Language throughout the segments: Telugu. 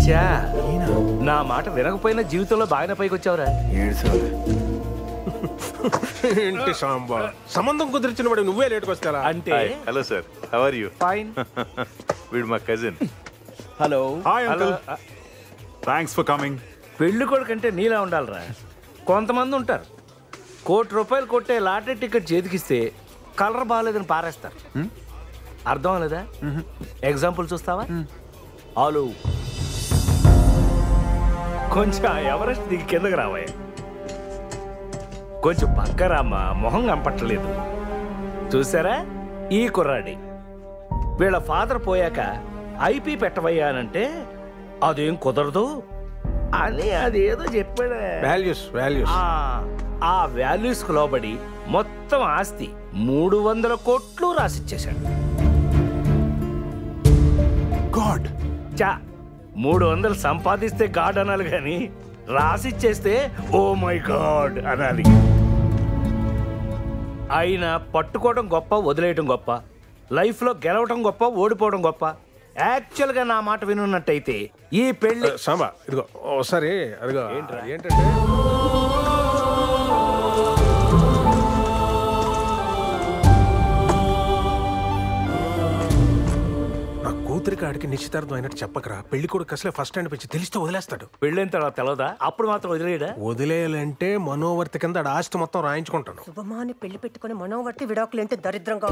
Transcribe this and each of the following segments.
చా నా మాట వినకపోయినా జీవితంలో బాగానే పైకి వచ్చావురా. ఏంటి సాంబా సంబంధం కుదిర్చిన వాడు నువ్వే లేట్కి వస్తారా? అంటే hello sir, how are you? Fine. వీడు మా cousin. Hello. Hi uncle, thanks for coming. పెళ్లి కొడుకంటే నీలా ఉండాలిరా. కొంతమంది ఉంటారు ₹1,00,00,000 కొట్టే లాటరీ టికెట్ చేతికిస్తే కలర్ బాగాలేదని పారేస్తారు. అర్థం అవ్వలేదా? ఎగ్జాంపుల్ చూస్తావా? ఆలు కొంచెం ఎవరెస్ట్ దిగి కిందకి రావాయి. కొంచెం పక్కరామ్మా, మొహం కనపట్టలేదు. చూసారా ఈ కుర్రాడి? వీళ్ళ ఫాదర్ పోయాక ఐపీ పెట్టవయ్యానంటే అదేం కుదరదు అని అదేదో చెప్పాడు. ఆ వాల్యూస్ కు లోబడి మొత్తం ఆస్తి 300 కోట్లు రాసిచ్చేశాడు. గాడ్. చా 300 సంపాదిస్తే గాడ్ అనాలి కానీ రాసిచ్చేస్తే ఓ మై గాడ్ అనాలి. ఆయన పట్టుకోవడం గొప్ప, వదిలేయటం గొప్ప. లైఫ్లో గెలవటం గొప్ప, ఓడిపోవడం గొప్ప. యాక్చువల్గా నా మాట వినున్నట్టయితే ఈ పెళ్లి సాంబా ఇదిగో ఒకసారి అదిగో ఏంటంటే నా కూతురికి ఆడికి నిశ్చితార్థం అయినట్టు చెప్పకరా. పెళ్లి కొడుకు అసలే ఫస్ట్ హ్యాండ్ పిచ్చి తెలిస్తే వదిలేస్తాడు. పెళ్ళైన తర్వాత తెలవదా? అప్పుడు మాత్రం వదిలేయడా? వదిలేయాలంటే మనోవర్తి కింద ఆడ ఆస్తి మొత్తం రాయించుకుంటాను. శుభమాని పెళ్లి పెట్టుకుని మనోవర్తి విడాకులంటే దరిద్రంగా.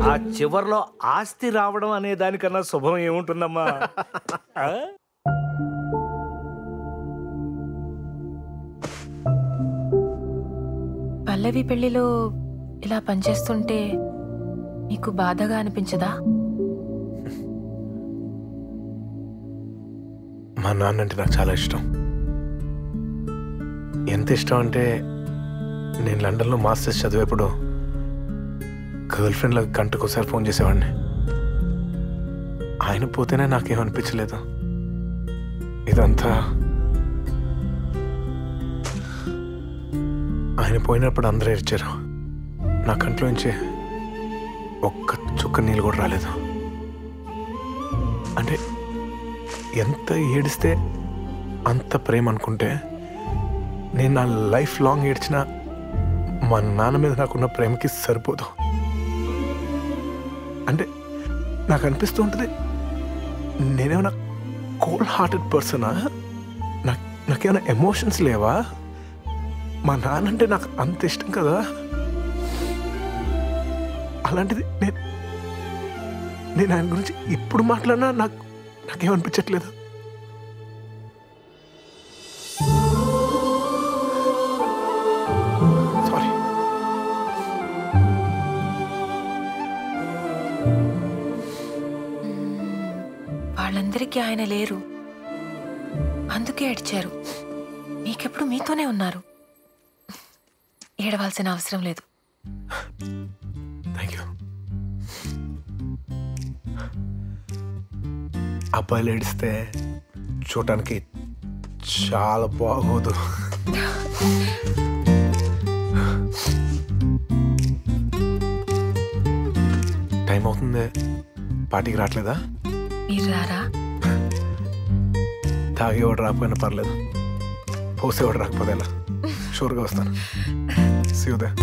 ఆ చివర్లో ఆస్తి రావడం అనే దానికన్నా శుభం ఏముంటుందమ్మా? పల్లవి పెళ్లిలో ఇలా పనిచేస్తుంటే నీకు బాధగా అనిపించదా? మా నాన్న అంటే నాకు చాలా ఇష్టం. ఎంత ఇష్టం అంటే నేను లండన్లో మాస్టర్స్ చదివేప్పుడు గర్ల్ ఫ్రెండ్లకు గంటకోసారి ఫోన్ చేసేవాడిని. ఆయన పోతేనే నాకేమనిపించలేదు. ఇదంతా ఆయన పోయినప్పుడు అందరూ ఏడ్చారు. నా కంట్లోంచి ఒక్క చుక్క నీళ్ళు కూడా రాలేదు. అంటే ఎంత ఏడిస్తే అంత ప్రేమ అనుకుంటే నేను నా లైఫ్ లాంగ్ ఏడ్చిన మా నాన్న మీద నాకున్న ప్రేమకి సరిపోదు. అంటే నాకు అనిపిస్తూ ఉంటుంది నేనేమైనా కోల్డ్ హార్టెడ్ పర్సనా? నాకేమైనా ఎమోషన్స్ లేవా? మా నాన్న అంటే నాకు అంత ఇష్టం కదా. అలాంటిది నేను ఆయన గురించి ఇప్పుడు మాట్లాడినా నాకేమనిపించట్లేదు. సారీ. వాళ్ళందరికీ ఆయన లేరు, అందుకే ఏడ్చారు. మీకెప్పుడు మీతోనే ఉన్నారు. ఏడవాల్సిన అవసరం లేదు. Thank you. అబ్బాయిలు ఏడిస్తే చూడటానికి చాలా బాగోదు. టైం అవుతుంది, పార్టీకి రావట్లేదా? మీరు రారా? తాగేవాడు రాకపోయినా పర్లేదు, పోసేవాడు రాకపోతే ఎలా? షూర్గా వస్తాను. See you there.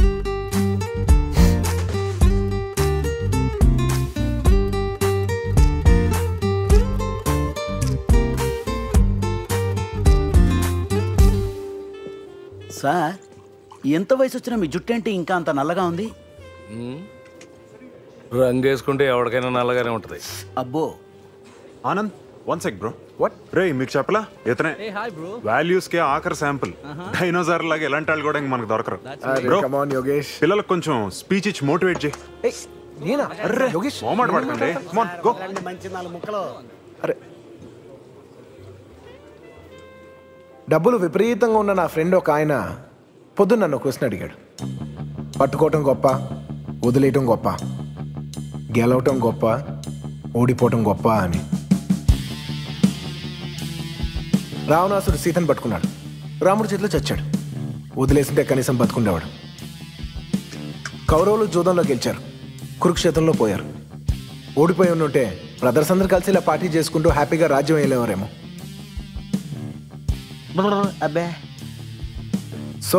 సార్, ఎంత వయసు వచ్చినా మీ జుట్టు ఏంటి ఇంకా అంత నల్లగా ఉంది? రంగేసుకుంటే ఎవరికైనా నల్లగానే ఉంటది. అబ్బో. Anand, one sec bro. What రే, మీకు చెప్పలా? ఇతనే వాల్యూస్ కే ఆఖరి శాంపుల్. డైనోసార్ లాగా ఎలాంటి వాళ్ళు కూడా మనకు దొరకరు. పిల్లలకు కొంచెం స్పీచ్ ఇచ్చి మోటివేట్ చేయి. మోమాట పడకండి. అరే, డబ్బులు విపరీతంగా ఉన్న నా ఫ్రెండ్ ఒక ఆయన పొద్దున్న నన్ను క్వశ్చన్ అడిగాడు. పట్టుకోవటం గొప్ప, వదిలేయటం గొప్ప, గెలవటం గొప్ప, ఓడిపోవటం గొప్ప అని. రావణాసుడు సీతను పట్టుకున్నాడు, రాముడి చేతిలో చచ్చాడు. వదిలేసింటే కనీసం బతుకుండేవాడు. కౌరవులు జూదంలో గెలిచారు, కురుక్షేత్రంలో పోయారు. ఓడిపోయి ఉంటే బ్రదర్స్ అందరు కలిసి ఇలా పార్టీ చేసుకుంటూ హ్యాపీగా రాజ్యం వెళ్ళేవారేమో. అబ్బే సో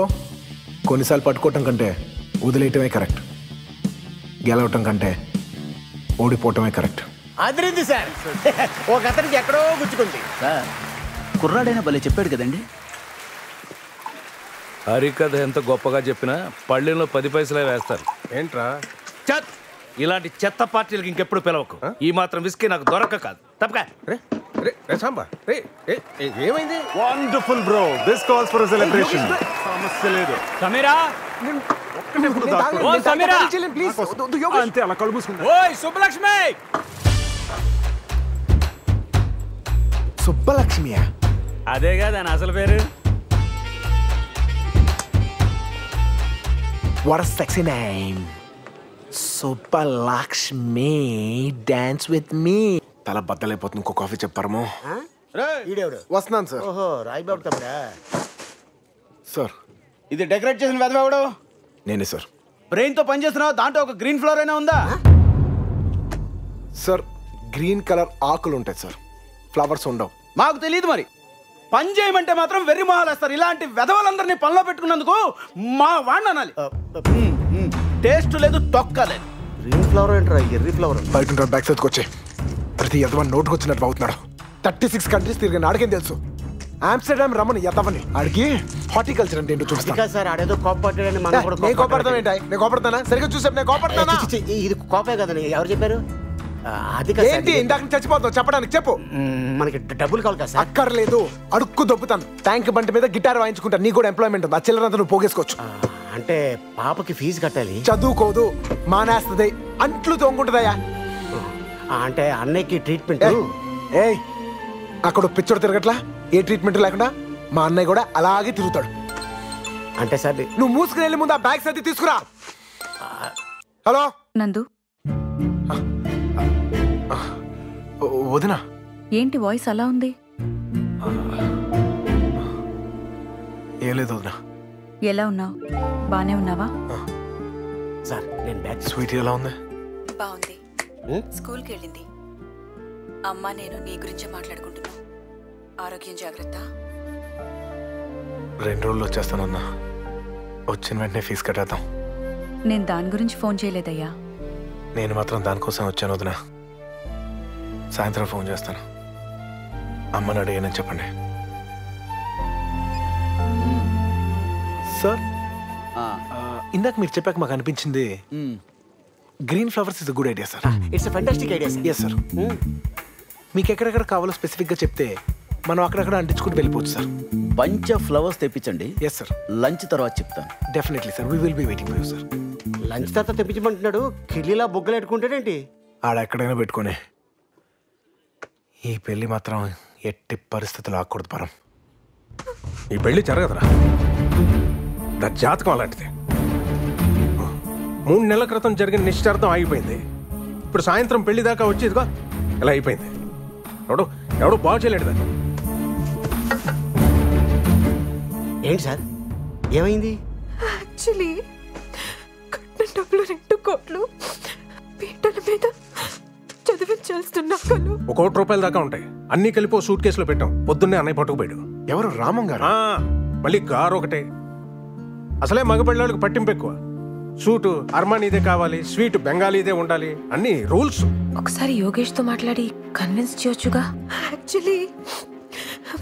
కొన్నిసార్లు పట్టుకోవటం కంటే వదిలేయటమే కరెక్ట్, గెలవటం కంటే ఓడిపోవటమే కరెక్ట్. అదిరింది సార్. ఒక అతనికి ఎక్కడో గుచ్చుకుంది సార్. కుర్రాడైనా భలే చెప్పాడు కదండి. హరికథ ఎంత గొప్పగా చెప్పినా పళ్ళెంలో 10 పైసలే వేస్తారు. ఏంట్రా? చత్ ఇలాంటి చెత్త పార్టీలకు ఇంకెప్పుడు పిలవకు. ఈ మాత్రం విస్కీ నాకు దొరక కాదు. తప్పక రే రే రే సాంబా రే ఏమైంది? Wonderful bro, this calls for celebration. సమస్య లేదు. సమీరా ఓ సమీరా అంతే అలా కళ్ళు మూసుకుంటా. ఓయ్ సుబ్బలక్ష్మి. సుబ్బలక్ష్మియా? అదేగా దాని అసలు పేరు. What a sexy name. Subbalakshmi, dance with me. తల బద్దలైపోతుంది. ఇంకో కాఫీ చెప్పారమో. ఈడెవడు? వస్తున్నాను సార్. ఓహో రాయిబాబు తమ్ముడా. సార్ ఇది డెకరేట్ చేసిన వెదవాడు. నేనే సార్. బ్రెయిన్ తో పని చేస్తున్నావు, దాంట్లో ఒక గ్రీన్ ఫ్లవర్ అయినా ఉందా? సార్ గ్రీన్ కలర్ ఆకులు ఉంటాయి సార్, ఫ్లవర్స్ ఉండవు. మాకు తెలియదు మరి. పని చేయమంటే మాత్రం వెర్రి మొహాలేస్తారు. ఇలాంటి వెధవలందరినీ పనిలో పెట్టుకున్నందుకు మా వాడిని అనాలి. టేస్ట్ లేదు, తొక్క లేదు. గ్రీన్ ఫ్లవర్ ఏంట్రా? Err flower. బయట ఉంటారు, బ్యాక్ సైడ్కి వచ్చే. ప్రతి యదవన్ నోటుకు వచ్చినట్టు అవుతున్నాడు. 36 కంట్రీస్ తిరిగి ఆడికేం తెలుసు. ఆమ్స్టర్డామ్ రమ్మని యదవని ఆడికి హార్టికల్చర్ అంటే ఏంటో చూస్తా. సార్ ఆడేదో కోపడ్డాడని మనం కూడా నేను కోపడతాను ఏంటి? నేను కోపడతానా? సరిగ్గా చూసాను, నేను కోపడతానా? ఇది కోపే కదండి. ఎవరు చెప్పారు? అది ఏంటి ఇందాక చచ్చిపోతావు చెప్పడానికి? చెప్పు. మనకి డబ్బులు కావాలి కదా సార్. అక్కర్లేదు, అడుక్కు దొబ్బుతాను. ట్యాంక్ బండి మీద గిటార్ వాయించుకుంటా. నీ కూడా ఎంప్లాయ్మెంట్ ఉంది. ఆ చిల్లరంతా నువ్వు పోగేసుకోవచ్చు. అంటే పాపకి ఫీజు కట్టాలి. చదువుకోదు, మానేస్తుంది, అంట్లు తోముకుంటుందయ్యా. అంటే అన్నయ్యకి ట్రీట్మెంట్. ఏయ్ అక్కడ పిచ్చోడు తిరగట్లా? ఏ ట్రీట్మెంట్ లేకుండా మా అన్నయ్య కూడా అలాగే తిరుగుతాడు. అంటే సార్ నువ్వు మూసుకుని వెళ్ళి ముందు ఆ బ్యాగ్స్ అది తీసుకురా. హలో నందు, వదినా. ఏంటి వాయిస్ అలా ఉంది? ఏం లేదు వదినా. ఎలా ఉన్నావు? బానే ఉన్నావా? సార్ నేను బ్యాగ్. స్వీట్ ఎలా ఉంది? బాగుంది. స్కూల్కి వెళ్ళింది. అమ్మ నేను నీ గురించే మాట్లాడుకుంటున్నాం. ఆరోగ్యం జాగ్రత్త. 2 రోజులు వచ్చేస్తానన్నా. వచ్చిన వెంటనే ఫీజు కట్టేద్దాం. నేను దాని గురించి ఫోన్ చేయలేదయ్యా. నేను మాత్రం దానికోసం వచ్చాను వదినా. సాయంత్రం ఫోన్ చేస్తాను. అమ్మని అడిగానని చెప్పండి. సార్ ఇందాక మీరు చెప్పాక మాకు అనిపించింది green flowers is a good idea sir. It's fantastic idea sir. Yes sir. మీకు ఎక్కడెక్కడ కావాలో స్పెసిఫిక్గా చెప్తే మనం అక్కడక్కడ అంటించుకుంటూ వెళ్ళిపోవచ్చు సార్. బంచ్ ఆఫ్ ఫ్లవర్స్ తెప్పించండి. Yes sir. లంచ్ తర్వాత చెప్తాను. Definitely sir, we will be waiting for you sir. Lunch తర్వాత తెప్పించమంటున్నాడు. కిల్లీలా బొగ్గలు పెట్టుకుంటాడేంటి? ఆడ ఎక్కడైనా పెట్టుకునే. ఈ పెళ్లి మాత్రం ఎట్టి పరిస్థితులు ఆకూడదు పరం. ఈ పెళ్లి జరగదురా. నా జాతకం అలాంటిది. 3 నెలల క్రితం జరిగిన నిశ్చితార్థం ఆగిపోయింది. ఇప్పుడు సాయంత్రం పెళ్లి దాకా వచ్చేదిగా ఇలా అయిపోయింది. ఎవడు బాగు చేయలేడు దాన్ని. ఏంటి సార్ ఏమైంది? యాక్చువల్లీ కట్టిన డబ్బులు 2 కోట్లు పీటల మీద చదివించాల్సిన కలు. 1 కోటి రూపాయల దాకా ఉంటాయి. అన్ని కలిపి సూట్ కేసులో పెట్టాం. పొద్దున్నే అన్నయ్య పట్టుకుపోయాడు. ఎవరు? రామం గారు. మళ్ళీ కారు ఒకటే. అసలే మగపిల్లలకు పట్టింపు ఎక్కువ. సూటు అర్మానీదే కావాలి, స్వీట్ బెంగాలీదే ఉండాలి, అన్ని రూల్స్. ఒకసారి యోగేష్ తో మాట్లాడి కన్విన్స్ చేయొచ్చుగా. యాక్చువల్లీ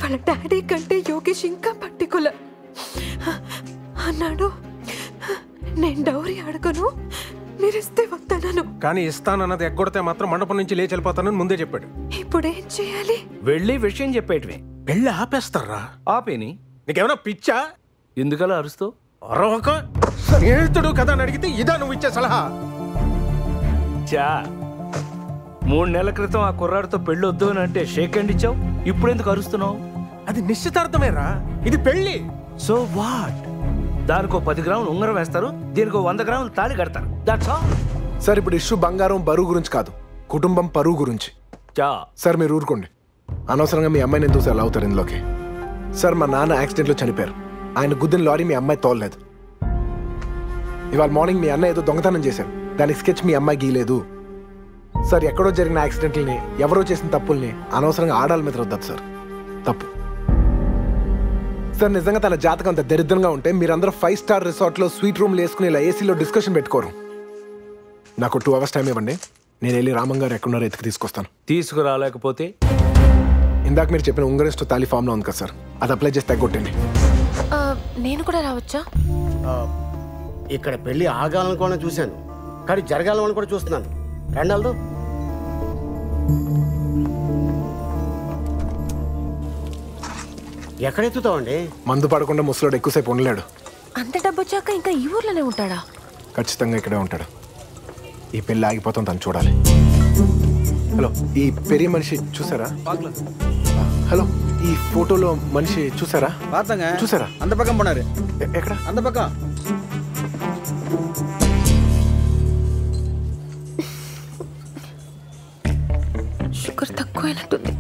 వాళ్ళ డాడీ కంటే యోగేష్ ఇంకా పర్టికులర్ అన్నాడు. నేను డౌరీ అడగను, మీరిస్తే వస్తాను. కానీ ఇస్తానన్నది ఎగ్గొడితే మాత్రం మండపం నుంచి లేచి వెళ్ళిపోతానని ముందే చెప్పాడు. ఇప్పుడేం చేయాలి? వెళ్ళి విషయం చెప్పేటివి. పెళ్ళి ఆపేస్తారా? ఆపేని. నీకేమైనా పిచ్చా? ఎందుకలా అరుస్తూ? అరవక స్నేహితుడు కదా అని అడిగితే ఇదా నువ్వు ఇచ్చే సలహా? చా 3 నెలల క్రితం ఆ కుర్రాడితో పెళ్ళి వద్దు అని అంటే షేక్ హ్యాండ్ ఇచ్చావు. ఇప్పుడు ఎందుకు అరుస్తున్నావు? అది నిశ్చితార్థమేరా, ఇది పెళ్లి. So what? దానికో 10 గ్రాములు ఉంగరం వేస్తారు, దీనికో 100 గ్రాములు తాళి కడతారు. That's all. సార్ ఇప్పుడు ఇష్యూ బంగారం బరువు గురించి కాదు, కుటుంబం పరువు గురించి. చా సార్ మీరు ఊరుకోండి. అనవసరంగా మీ అమ్మాయిని ఎందుకు సార్ అవుతారు ఇందులోకి? సార్ మా నాన్న యాక్సిడెంట్లో చనిపోయారు. ఆయన గుద్దిన లారీ మీ అమ్మాయి తోలలేదు. ఇవాళ మార్నింగ్ మీ అన్న ఏదో దొంగతనం చేశారు, దానికి స్కెచ్ మీ అమ్మాయి గీయలేదు. సార్ ఎక్కడో జరిగిన యాక్సిడెంట్లని ఎవరో చేసిన తప్పుల్ని అనవసరంగా ఆడాల మీద రుద్దదు సార్. తప్పు సార్. నిజంగా తన జాతకం అంత దరిద్రంగా ఉంటే మీరందరూ 5 స్టార్ రిసార్ట్లో స్వీట్ రూమ్లు వేసుకుని ఇలా ఏసీలో డిస్కషన్ పెట్టుకోరు. నాకు 2 hours టైం ఇవ్వండి, నేను వెళ్ళి రామన్ గారు ఎక్కడున్నారో ఎత్తుకు తీసుకొస్తాను. తీసుకురాలేకపోతే ఇందాక మీరు చెప్పిన ఉంగరెస్ట్ తాలి ఫామ్లో ఉంది కదా సార్, అది అప్లై చేసి తగ్గొట్టండి. నేను కూడా రావచ్చా? ఇక్కడ పెళ్లి ఆగాలనుకోవడం చూశాను, కానీ జరగాలని కూడా చూస్తున్నాను. రెండాలదు ఎక్కడెత్తుతావండి? మందు పడకుండా ముసలోడు ఎక్కువసేపు ఉండలేడు. అంత డబ్బు వచ్చాక ఇంకా ఈ ఊర్లోనే ఉంటాడా? ఖచ్చితంగా ఇక్కడే ఉంటాడు. ఈ పెళ్ళి ఆగిపోతాం, తను చూడాలి. హలో, ఈ పెరియ మనిషి చూసారా? హలో, ఈ ఫోటోలో మనిషి చూసారా? చూసారా? అంత పక్కన పోనారు. ఎక్కడ? అంత పక్క. షుగర్ తక్కువైనట్టుంది.